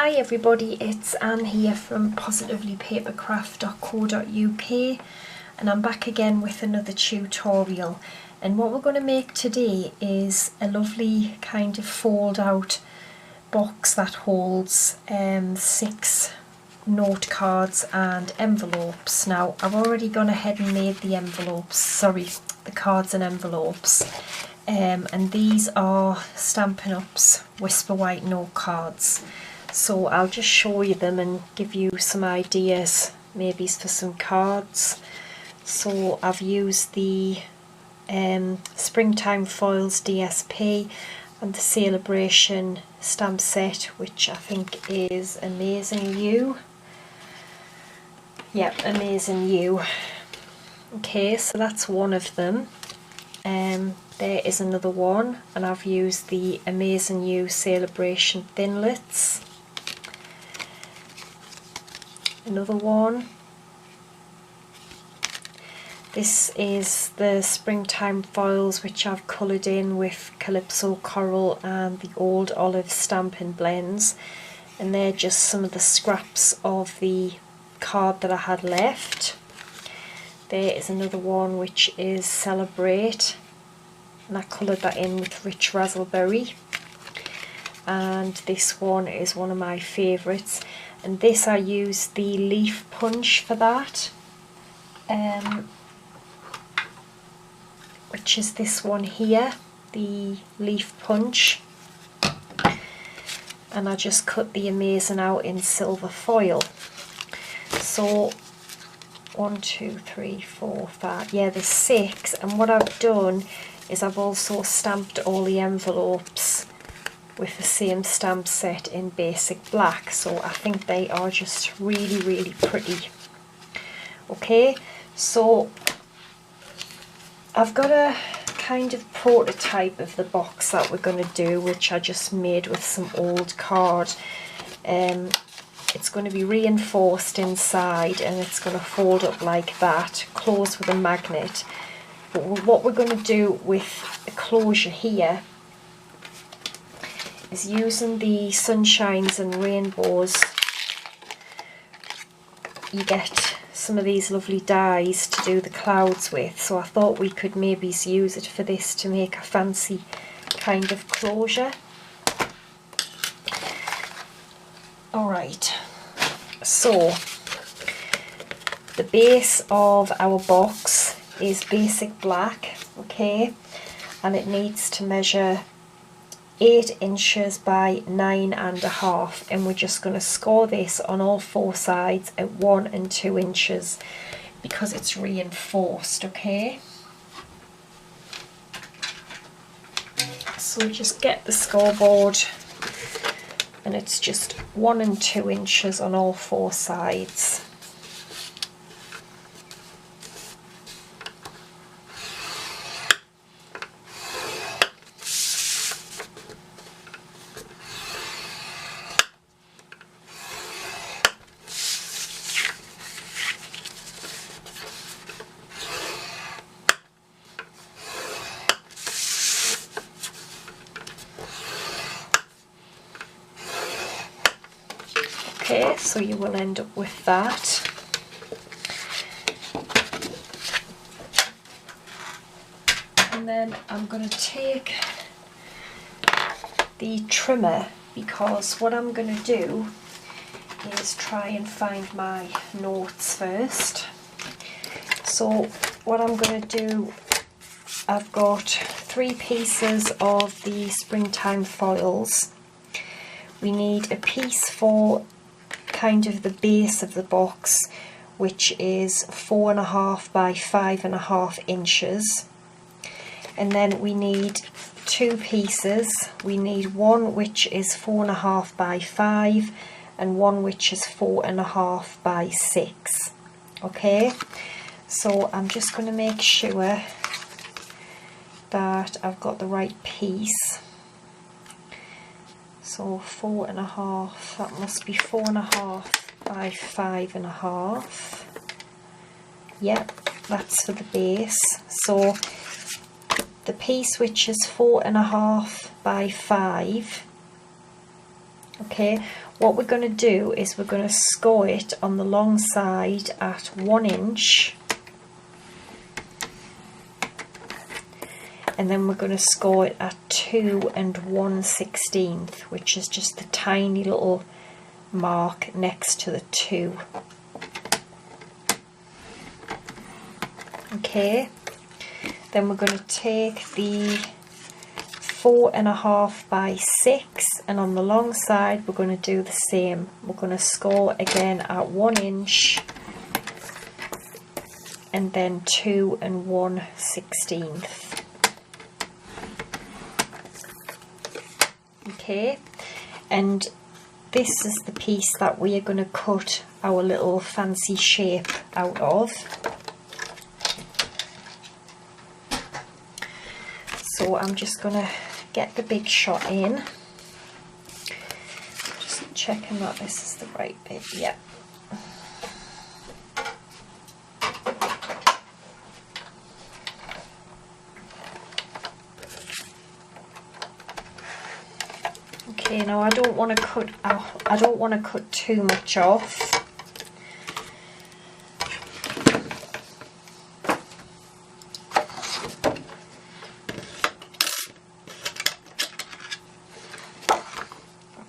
Hi everybody, it's Anne here from positivelypapercraft.co.uk and I'm back again with another tutorial. And what we're going to make today is a lovely kind of fold out box that holds 6 note cards and envelopes. Now I've already gone ahead and made the the cards and envelopes. And these are Stampin' Up's Whisper White note cards. So I'll just show you them and give you some ideas, maybe for some cards. So I've used the Springtime Foils DSP and the Celebration stamp set, which I think is Amazing You. Yep, Amazing You. Okay, so that's one of them. There is another one, and I've used the Amazing You Celebration Thinlits. Another one. This is the Springtime Foils, which I've coloured in with Calypso Coral and the Old Olive Stampin' Blends, and they're just some of the scraps of the card that I had left. There is another one which is Celebrate, and I coloured that in with Rich Razzleberry. And this one is one of my favourites, and this I used the leaf punch for that, which is this one here, the leaf punch, and I just cut the Amazing out in silver foil. So 1, 2, 3, 4, 5, yeah, there's 6, and what I've done is I've also stamped all the envelopes with the same stamp set in basic black, so I think they are just really pretty. Okay, so I've got a kind of prototype of the box that we're going to do, which I just made with some old card. It's going to be reinforced inside, and it's going to fold up like that, close with a magnet. But what we're going to do with the closure here is using the Sunshines and Rainbows. You get some of these lovely dies to do the clouds with, so I thought we could maybe use it for this to make a fancy kind of closure. Alright, so the base of our box is basic black, okay, and it needs to measure 8 inches by 9.5, and we're just going to score this on all 4 sides at 1 and 2 inches because it's reinforced. Okay, so just get the scoreboard, and it's just 1 and 2 inches on all 4 sides. Okay, so you will end up with that. And then I'm going to take the trimmer, because what I'm going to do is try and find my notes first. So what I'm going to do, I've got 3 pieces of the Springtime Foils. We need a piece for kind of the base of the box, which is 4.5 by 5.5 inches, and then we need 2 pieces. We need one which is 4.5 by 5 and one which is 4.5 by 6. Okay, so I'm just going to make sure that I've got the right piece. So 4.5, that must be 4.5 by 5.5. Yep, that's for the base. So the piece which is 4.5 by 5, okay, What we're going to do is we're going to score it on the long side at 1 inch, and then we're going to score it at 2 1/16, which is just the tiny little mark next to the 2. Okay, then we're going to take the 4.5 by 6, and on the long side we're going to do the same. We're going to score again at 1 inch and then 2 1/16. Okay, and this is the piece that we are going to cut our little fancy shape out of. So I'm just going to get the big shot in, just checking that this is the right bit. Yeah. Okay, now I don't want to cut out, I don't want to cut too much off.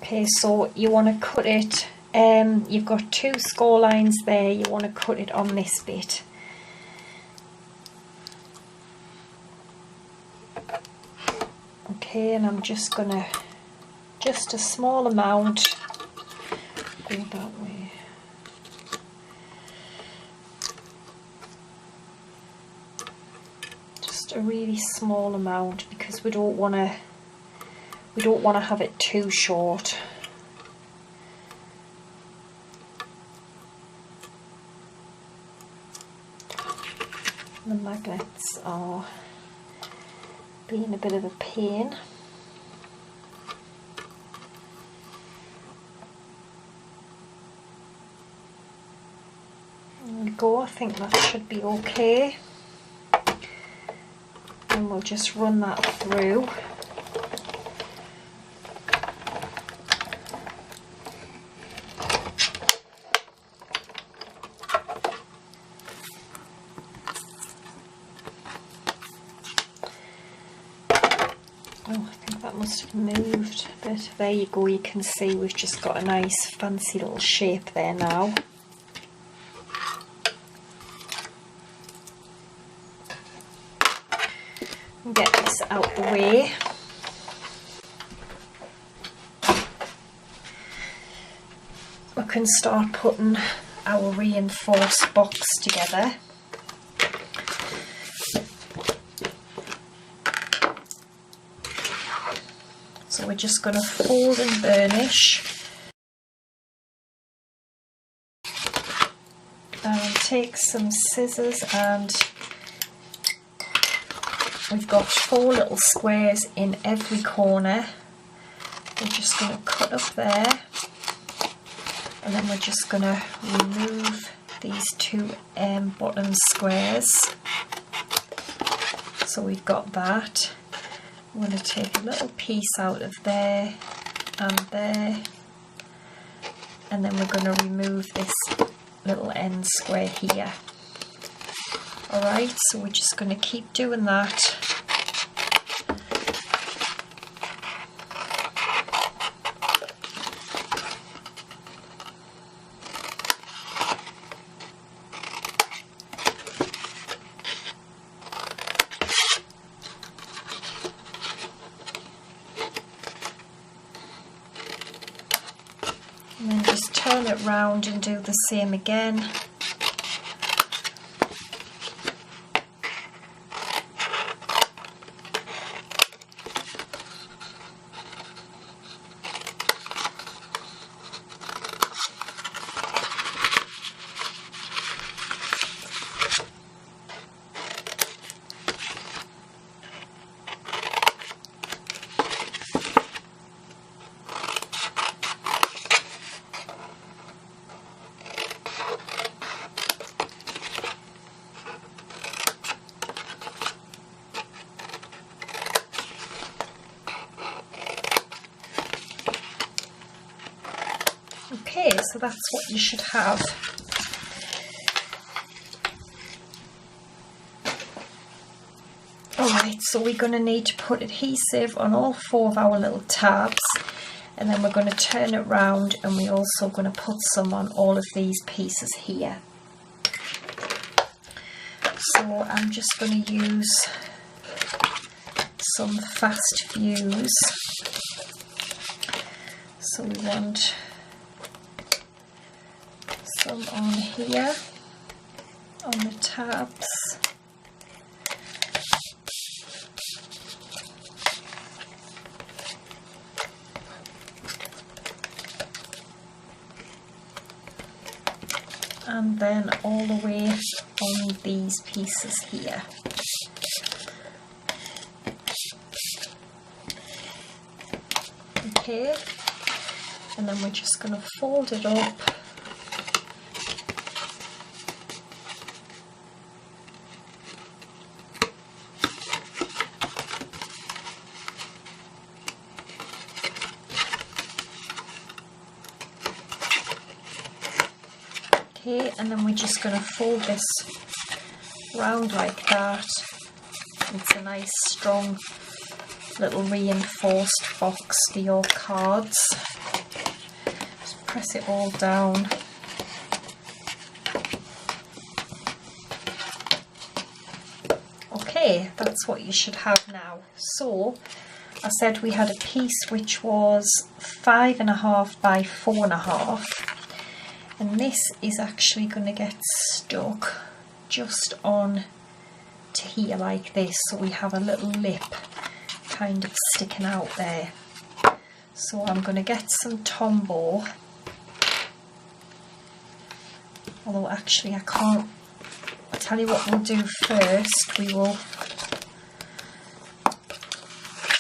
Okay, so you want to cut it, you've got 2 score lines there, you want to cut it on this bit. Okay, and I'm just going to, just a small amount, go that way. Just a really small amount, because we don't want to have it too short. The magnets are being a bit of a pain. There we go, I think that should be okay. And we'll just run that through. Oh, I think that must have moved a bit. There you go, you can see we've just got a nice fancy little shape there now. Get this out the way. We can start putting our reinforced box together. So we're just going to fold and burnish and take some scissors, and we've got 4 little squares in every corner. We're just going to cut up there, and then we're just going to remove these 2 bottom squares. So we've got that. I'm going to take a little piece out of there and there, and then we're going to remove this little end square here. Alright, so we're just going to keep doing that. And then just turn it round and do the same again. Okay, so that's what you should have. Alright, so we're going to need to put adhesive on all 4 of our little tabs, and then we're going to turn it round, and we're also going to put some on all of these pieces here. So I'm just going to use some fast fuse. So we want some on here, on the tabs. And then all the way on these pieces here. Okay, and then we're just going to fold it up. Okay, and then we're just going to fold this round like that. It's a nice strong little reinforced box for your cards. Just press it all down. Okay, that's what you should have now. So I said we had a piece which was 5.5 by 4.5. And this is actually going to get stuck just on to here like this, so we have a little lip kind of sticking out there. So I'm going to get some Tombow, although actually I can't. I'll tell you what we'll do first. We will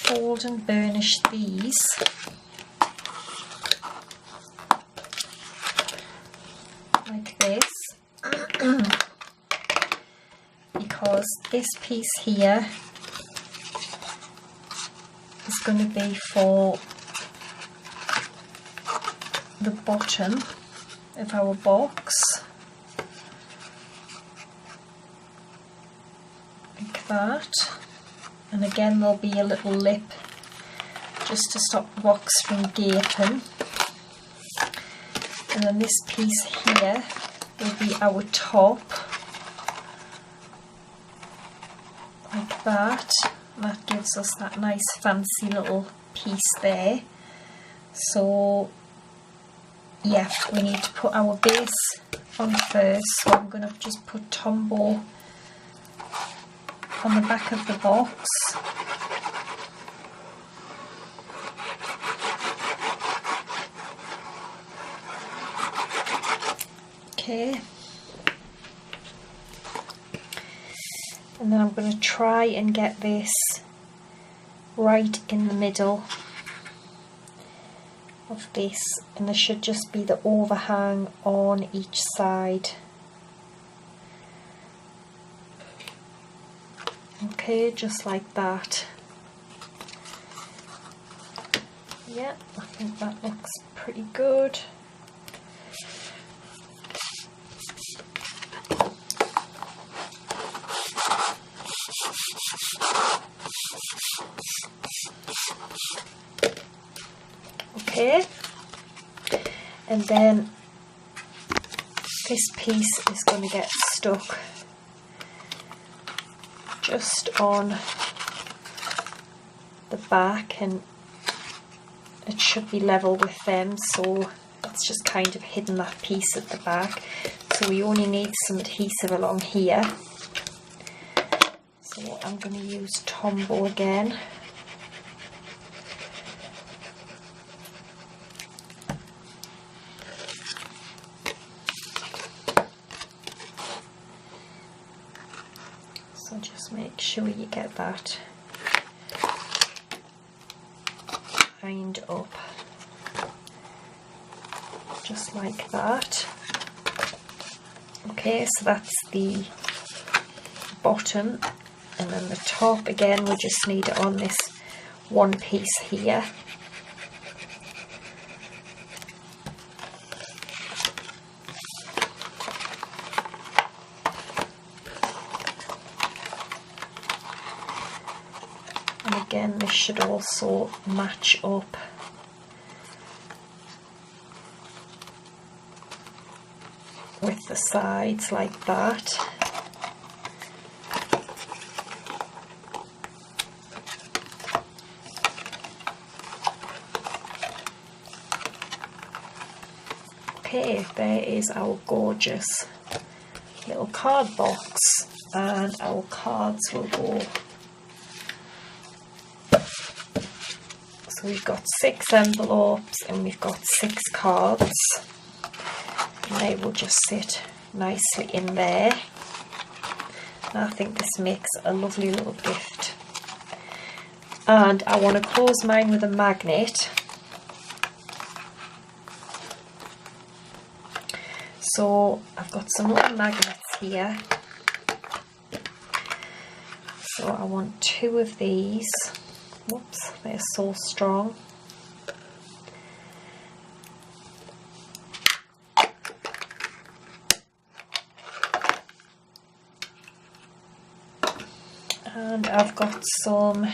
fold and burnish these. Like this, because this piece here is going to be for the bottom of our box, like that. And again there'll be a little lip just to stop the box from gaping. And then this piece here will be our top, like that. And that gives us that nice fancy little piece there. So yeah, we need to put our base on first, so I'm going to just put Tombow on the back of the box. Okay, and then I'm going to try and get this right in the middle of this, and there should just be the overhang on each side. Okay, just like that. Yeah, I think that looks pretty good. Okay, and then this piece is going to get stuck just on the back, and it should be level with them, so it's just kind of hidden that piece at the back. So we only need some adhesive along here, so I'm going to use Tombow again. So just make sure you get that lined up, just like that. Okay, so that's the bottom, and then the top again, we just need it on this one piece here. And again, this should also match up with the sides like that. Okay, there is our gorgeous little card box, and our cards will go. So we've got 6 envelopes and we've got 6 cards, and they will just sit nicely in there. And I think this makes a lovely little gift. And I want to close mine with a magnet. So I've got some little magnets here. So I want 2 of these. Whoops, they're so strong. And I've got some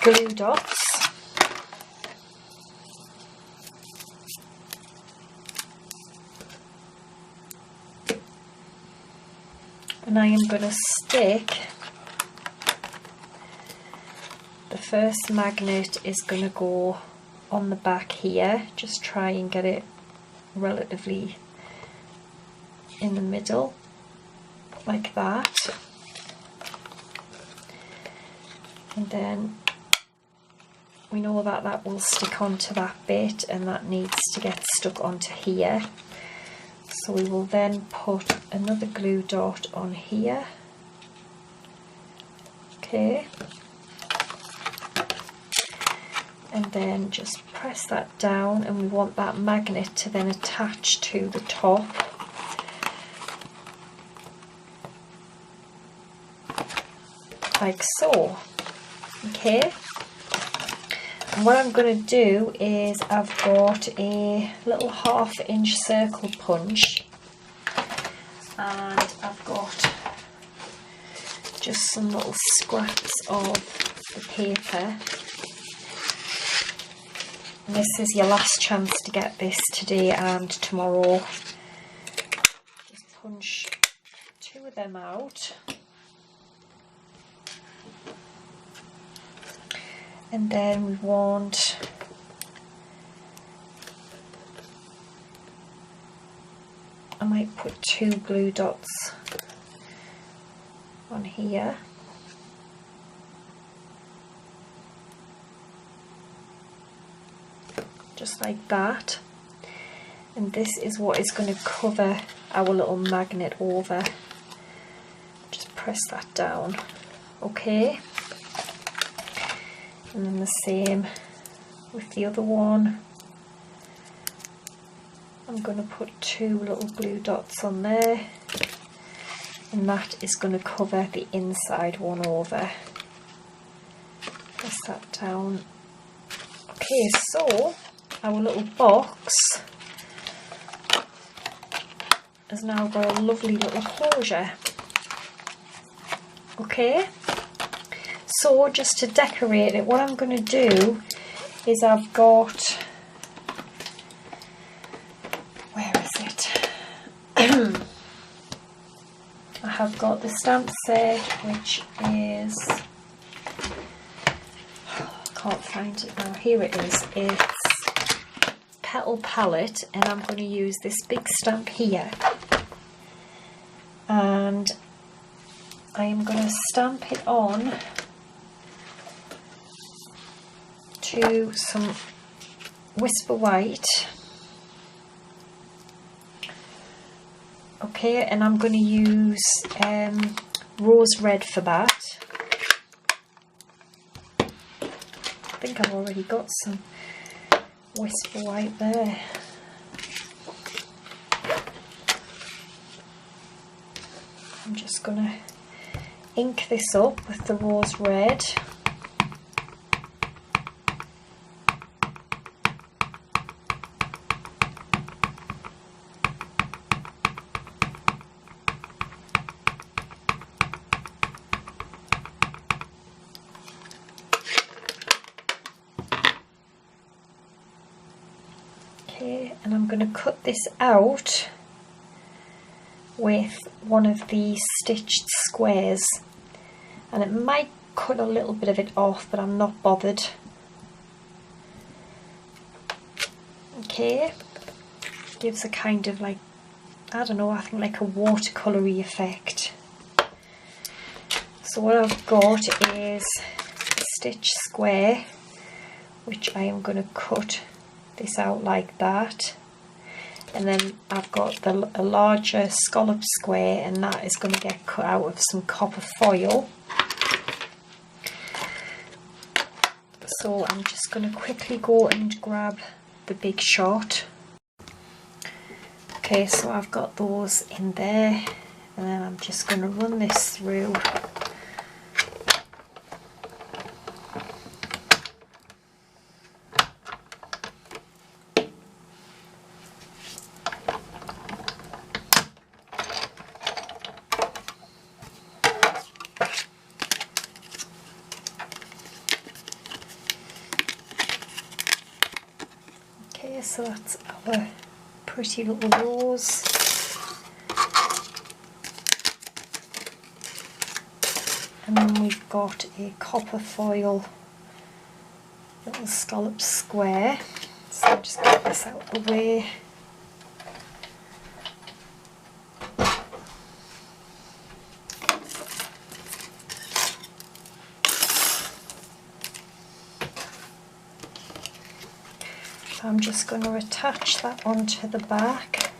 glue dots. And I am going to stick, the first magnet is going to go on the back here, just try and get it relatively in the middle, like that. And then we know that that will stick onto that bit and that needs to get stuck onto here. So we will then put another glue dot on here. Okay. And then just press that down, and we want that magnet to then attach to the top. Like so. Okay. And what I'm going to do is I've got a little 1/2 inch circle punch, and I've got just some little scraps of the paper. And this is your last chance to get this today and tomorrow. Just punch 2 of them out. And then we want I might put 2 glue dots on here. Just like that. And this is what is going to cover our little magnet over. Just press that down. Okay. And then the same with the other one. I'm going to put 2 little glue dots on there, and that is going to cover the inside one over. Press that down. Okay, so our little box has now got a lovely little closure. Okay. So just to decorate it, what I'm going to do is I've got, where is it? I have got the stamp set, which is, I can't find it now, here it is, it's Petal Palette, and I'm going to use this big stamp here, and I am going to stamp it on to some Whisper White. Okay, and I'm going to use Rose Red for that. I think I've already got some Whisper White there. I'm just going to ink this up with the Rose Red. Okay, and I'm going to cut this out with one of these stitched squares, and it might cut a little bit of it off, but I'm not bothered. Okay, gives a kind of like, I don't know, I think like a watercolour-y effect. So what I've got is a stitch square, which I am going to cut this out like that. And then I've got a larger scallop square, and that is going to get cut out of some copper foil. So I'm just going to quickly go and grab the big shot. Okay, so I've got those in there, and then I'm just going to run this through. Okay, so that's our pretty little rose. And then we've got a copper foil little scallop square. So I'll just get this out of the way. I'm just going to attach that onto the back.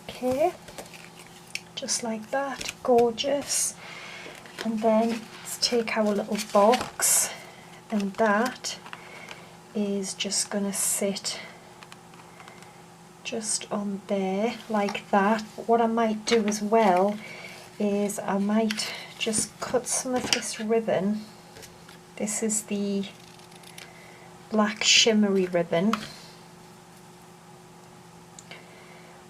Okay, just like that, gorgeous. And then let's take our little box, and that is just going to sit just on there like that. But what I might do as well is I might just cut some of this ribbon. This is the black shimmery ribbon,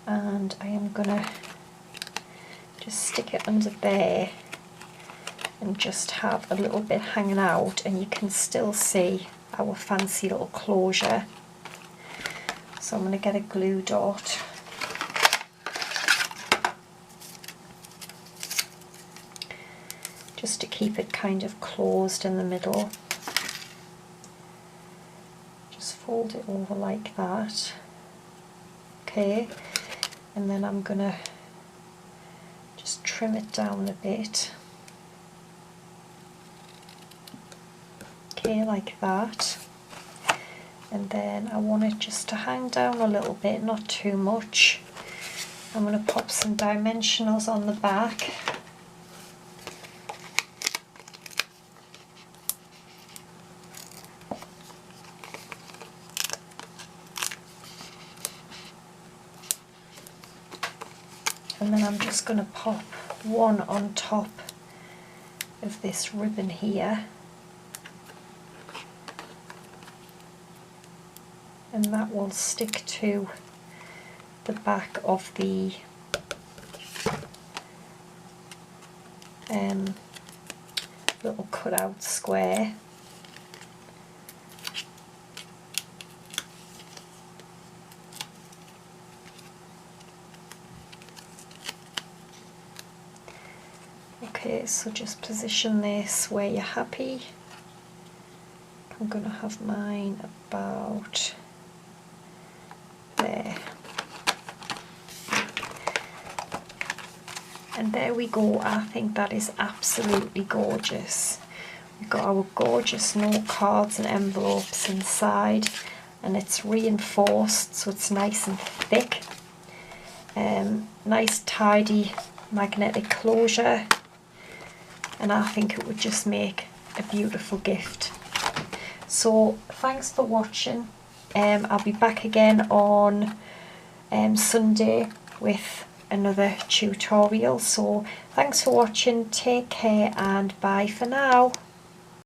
and I am gonna just stick it under there and just have a little bit hanging out, and you can still see our fancy little closure. So I'm going to get a glue dot. Just to keep it kind of closed in the middle. Just fold it over like that. Okay, and then I'm going to just trim it down a bit. Okay, like that. And then I want it just to hang down a little bit, not too much. I'm going to pop some dimensionals on the back. And then I'm just going to pop one on top of this ribbon here. And that will stick to the back of the little cutout square. Okay, so just position this where you're happy. I'm going to have mine about there. And there we go. I think that is absolutely gorgeous. We've got our gorgeous note cards and envelopes inside, and it's reinforced so it's nice and thick. Nice tidy magnetic closure, and I think it would just make a beautiful gift. So thanks for watching. I'll be back again on Sunday with another tutorial. So thanks for watching, take care, and bye for now.